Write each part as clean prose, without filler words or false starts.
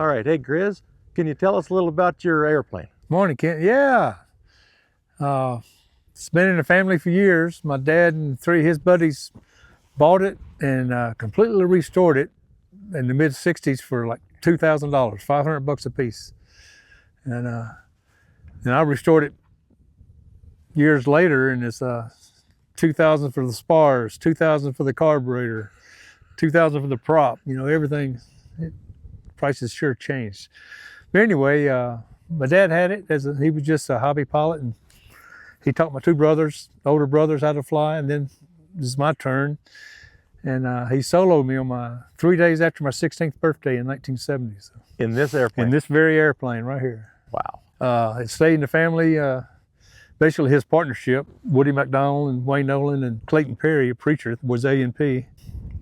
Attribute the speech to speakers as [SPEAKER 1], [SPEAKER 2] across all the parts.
[SPEAKER 1] All right, hey Griz, can you tell us a little about your airplane?
[SPEAKER 2] Morning, Kent. Yeah. It's been in the family for years. My dad and three of his buddies bought it and completely restored it in the mid 60s for like $2,000, $500 a piece. And I restored it years later, and it's $2,000 for the spars, $2,000 for the carburetor, $2,000 for the prop. You know, everything, prices sure changed. But anyway, my dad had it he was just a hobby pilot, and he taught my two brothers, older brothers, how to fly, and then it was my turn. And he soloed me on my 3 days after my 16th birthday in 1970. So,
[SPEAKER 1] In this airplane?
[SPEAKER 2] in this very airplane right here.
[SPEAKER 1] Wow.
[SPEAKER 2] It stayed in the family, basically his partnership, Woody McDonald and Wayne Nolan and Clayton Perry, a preacher, was A&P.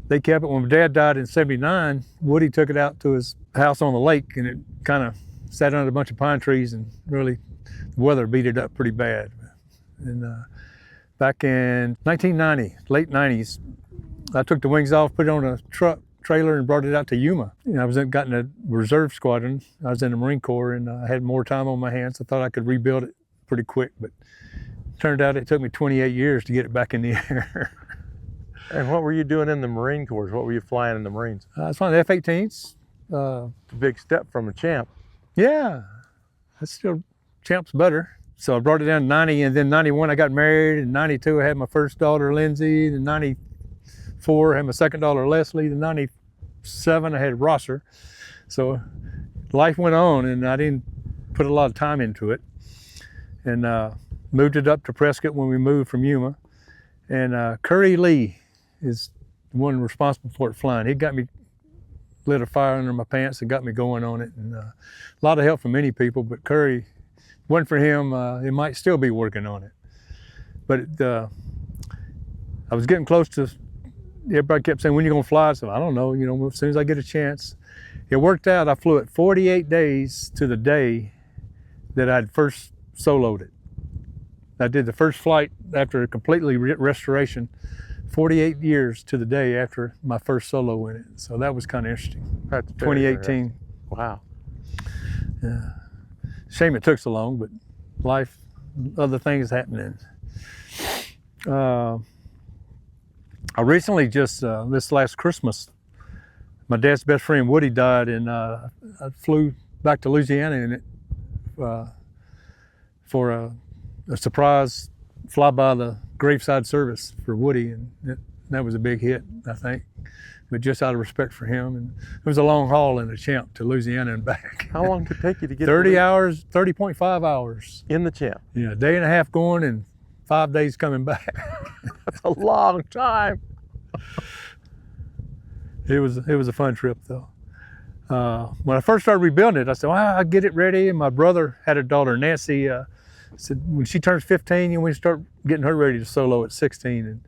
[SPEAKER 2] They kept it. When my dad died in '79, Woody took it out to his house on the lake, and it kind of sat under a bunch of pine trees, and really the weather beat it up pretty bad. And back in 1990, late 90s, I took the wings off, put it on a truck trailer, and brought it out to Yuma. You know, I was got in a reserve squadron. I was in the Marine Corps, and I had more time on my hands. I thought I could rebuild it pretty quick, but turned out it took me 28 years to get it back in the air.
[SPEAKER 1] And what were you doing in the Marine Corps? What were you flying in the Marines?
[SPEAKER 2] I was flying the F-18s.
[SPEAKER 1] It's a big step from a Champ.
[SPEAKER 2] Yeah, that's still Champ's better. So I brought it down to 90, and then 91 I got married. In 92 I had my first daughter, Lindsay. In 94 I had my second daughter, Leslie. In 97 I had Rosser. So life went on, and I didn't put a lot of time into it. And moved it up to Prescott when we moved from Yuma. And Curry Lee is the one responsible for it flying. He got me, lit a fire under my pants and got me going on it. And a lot of help from many people, but Curry, if it wasn't for him, it might still be working on it. But I was getting close to, everybody kept saying, when are you gonna fly? I said, I don't know, you know, as soon as I get a chance. It worked out. I flew it 48 days to the day that I'd first soloed it. I did the first flight after a completely restoration, 48 years to the day after my first solo in it. So that was kind of interesting.
[SPEAKER 1] That's
[SPEAKER 2] 2018.
[SPEAKER 1] Wow.
[SPEAKER 2] Yeah. Shame it took so long, but life, other things happening. I recently just, this last Christmas, my dad's best friend Woody died, and I flew back to Louisiana in it for a surprise flyby of the graveside service for Woody, and that was a big hit, I think. But just out of respect for him, and it was a long haul in a Champ to Louisiana and back.
[SPEAKER 1] How long did it take you to get
[SPEAKER 2] 30 hours, 30.5 hours.
[SPEAKER 1] In the Champ?
[SPEAKER 2] Yeah, a day and a half going and 5 days coming back.
[SPEAKER 1] That's a long time.
[SPEAKER 2] It was a fun trip though. When I first started rebuilding it, I said, well, I'll get it ready. And my brother had a daughter, Nancy, said when she turns 15, you want to start getting her ready to solo at 16. And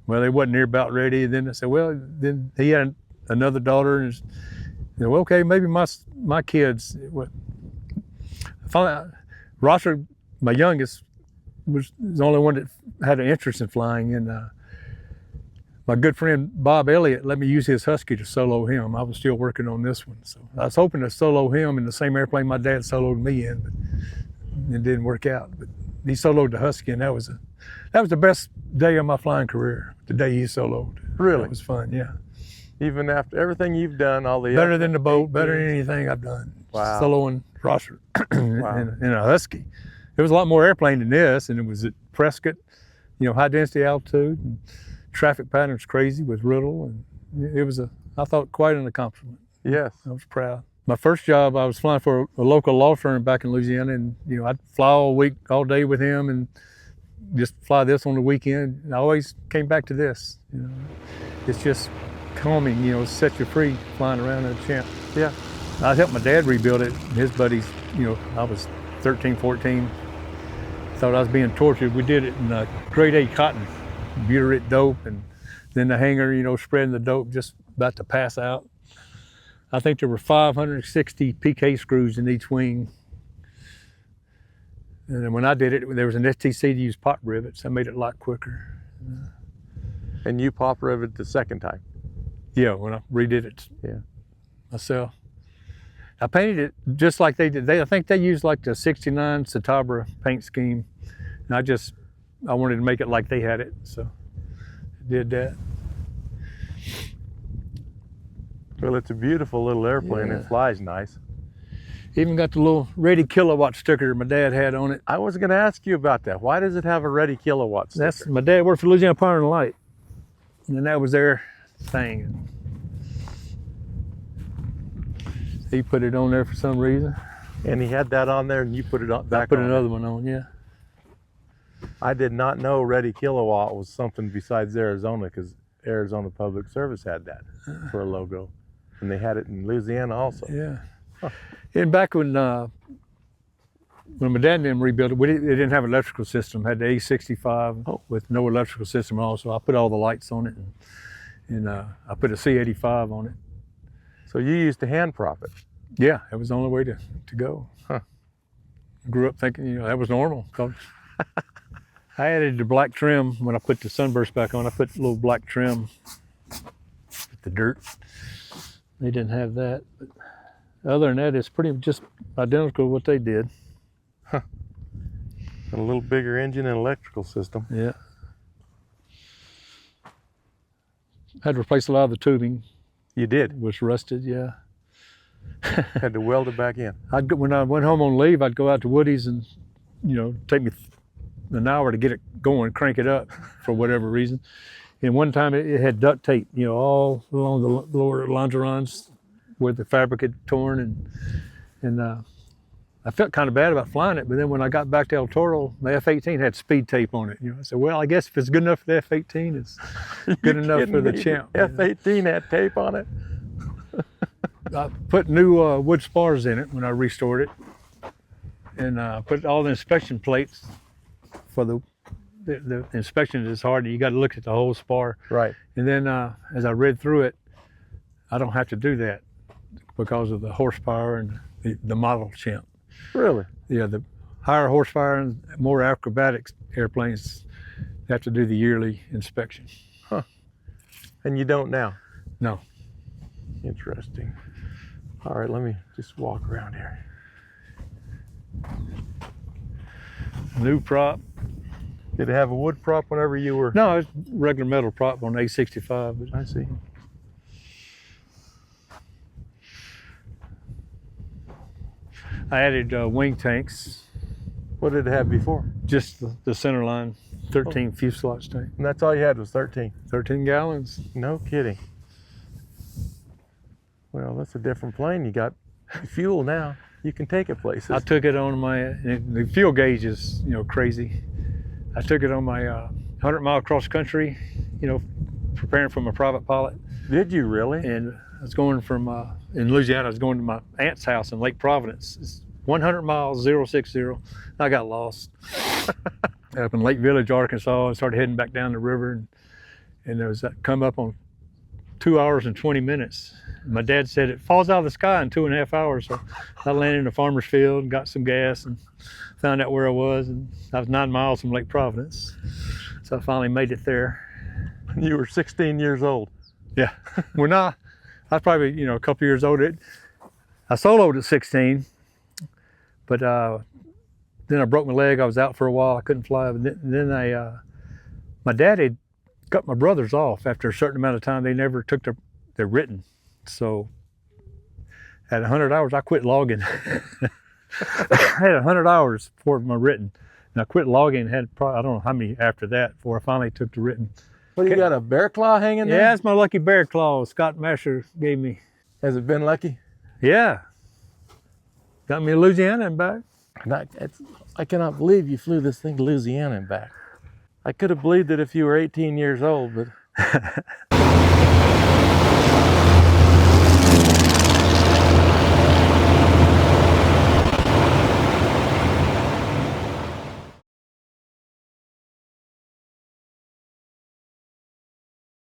[SPEAKER 2] well, they wasn't near about ready. And then I said, well, then he had another daughter, and you know, well, okay, maybe my kids. Finally, Rosser, my youngest, was the only one that had an interest in flying, and my good friend Bob Elliott let me use his Husky to solo him. I was still working on this one, so I was hoping to solo him in the same airplane my dad soloed me in, but it didn't work out. But he soloed the Husky, and that was the best day of my flying career. The day he soloed.
[SPEAKER 1] Really?
[SPEAKER 2] It was fun. Yeah.
[SPEAKER 1] Even after everything you've done, all the
[SPEAKER 2] better than the boat, better than anything I've done.
[SPEAKER 1] Wow.
[SPEAKER 2] Soloing Rosser
[SPEAKER 1] Wow.
[SPEAKER 2] in a Husky. It was a lot more airplane than this, and it was at Prescott, you know, high density altitude, and traffic patterns crazy with Riddle, and it was I thought, quite an accomplishment.
[SPEAKER 1] Yes.
[SPEAKER 2] I was proud. My first job, I was flying for a local law firm back in Louisiana, and you know, I'd fly all week, all day with him, and just fly this on the weekend. And I always came back to this. You know, it's just calming. You know, it sets you free flying around in a Champ.
[SPEAKER 1] Yeah.
[SPEAKER 2] I helped my dad rebuild it. His buddies, you know, I was 13, 14. Thought I was being tortured. We did it in grade A cotton, butyrate dope, and then the hangar, you know, spreading the dope, just about to pass out. I think there were 560 PK screws in each wing. And then when I did it, there was an STC to use pop rivets. That made it a lot quicker.
[SPEAKER 1] And you pop riveted the second time?
[SPEAKER 2] Yeah, when I redid it
[SPEAKER 1] Yeah.
[SPEAKER 2] myself. I painted it just like they did. I think they used like the '69 Citabra paint scheme, and I wanted to make it like they had it, so I did that.
[SPEAKER 1] Well, it's a beautiful little airplane.
[SPEAKER 2] Yeah.
[SPEAKER 1] It flies nice.
[SPEAKER 2] Even got the little ready kilowatt sticker my dad had on it.
[SPEAKER 1] I was going to ask you about that. Why does it have a ready kilowatt sticker?
[SPEAKER 2] That's my dad worked for Louisiana Power and Light, and that was their thing. He put it on there for some reason.
[SPEAKER 1] And he had that on there, and you put it on back.
[SPEAKER 2] I put
[SPEAKER 1] on
[SPEAKER 2] another one on, yeah.
[SPEAKER 1] I did not know ready kilowatt was something besides Arizona, because Arizona Public Service had that for a logo, and they had it in Louisiana also.
[SPEAKER 2] Yeah.
[SPEAKER 1] Huh.
[SPEAKER 2] And back when my dad and them rebuilt it, they didn't have an electrical system. Had the A65 with no electrical system also. I put all the lights on it, and I put a C85 on it.
[SPEAKER 1] So you used to hand prop it?
[SPEAKER 2] Yeah, that was the only way to go.
[SPEAKER 1] Huh.
[SPEAKER 2] I grew up thinking, that was normal. I added the black trim when I put the sunburst back on. I put a little black trim with the dirt. They didn't have that. But other than that, it's pretty just identical to what they did.
[SPEAKER 1] Huh. And a little bigger engine and electrical system.
[SPEAKER 2] Yeah. Had to replace a lot of the tubing.
[SPEAKER 1] You did?
[SPEAKER 2] It was rusted, yeah.
[SPEAKER 1] Had to weld it back in.
[SPEAKER 2] When I went home on leave, I'd go out to Woody's and, take me an hour to get it going, crank it up for whatever reason. And one time it had duct tape, all along the lower longerons where the fabric had torn, and I felt kind of bad about flying it. But then when I got back to El Toro, the F-18 had speed tape on it. I said, well, I guess if it's good enough for the F-18, it's good enough for the Champ.
[SPEAKER 1] F-18 had tape on it.
[SPEAKER 2] I put new wood spars in it when I restored it, and put all the inspection plates for the inspection is hard. You got to look at the whole spar.
[SPEAKER 1] Right.
[SPEAKER 2] And then as I read through it, I don't have to do that because of the horsepower and the model Champ.
[SPEAKER 1] Really?
[SPEAKER 2] Yeah, the higher horsepower and more acrobatic airplanes have to do the yearly inspection.
[SPEAKER 1] Huh. And you don't now?
[SPEAKER 2] No.
[SPEAKER 1] Interesting. All right, let me just walk around here.
[SPEAKER 2] New prop.
[SPEAKER 1] Did it have a wood prop whenever you were?
[SPEAKER 2] No, it's regular metal prop on A65.
[SPEAKER 1] I see.
[SPEAKER 2] I added wing tanks.
[SPEAKER 1] What did it have before?
[SPEAKER 2] Just the center line, 13 fuselage tank.
[SPEAKER 1] And that's all you had was 13?
[SPEAKER 2] 13 gallons.
[SPEAKER 1] No kidding. Well, that's a different plane. You got fuel now. You can take it places.
[SPEAKER 2] I took it on the fuel gauge is, crazy. I took it on my 100-mile cross country, preparing for my private pilot.
[SPEAKER 1] Did you really?
[SPEAKER 2] And I was going from, in Louisiana, I was going to my aunt's house in Lake Providence. It's 100 miles, 060. I got lost. Up in Lake Village, Arkansas, and started heading back down the river. And there was that come up on 2 hours and 20 minutes. And my dad said it falls out of the sky in 2.5 hours. So I landed in a farmer's field and got some gas and found out where I was. And I was 9 miles from Lake Providence. So I finally made it there.
[SPEAKER 1] You were 16 years old.
[SPEAKER 2] Yeah. When I was probably, a couple years older. I soloed at 16, but then I broke my leg. I was out for a while. I couldn't fly. But then my dad had cut my brothers off after a certain amount of time. They never took their written. So at 100 hours, I quit logging. I had 100 hours for my written. And I quit logging, had probably, I don't know how many after that before I finally took the written.
[SPEAKER 1] What, you got a bear claw hanging there?
[SPEAKER 2] Yeah, that's my lucky bear claw Scott Masher gave me.
[SPEAKER 1] Has it been lucky?
[SPEAKER 2] Yeah. Got me to Louisiana and back.
[SPEAKER 1] I cannot believe you flew this thing to Louisiana and back. I could have believed it if you were 18 years old, but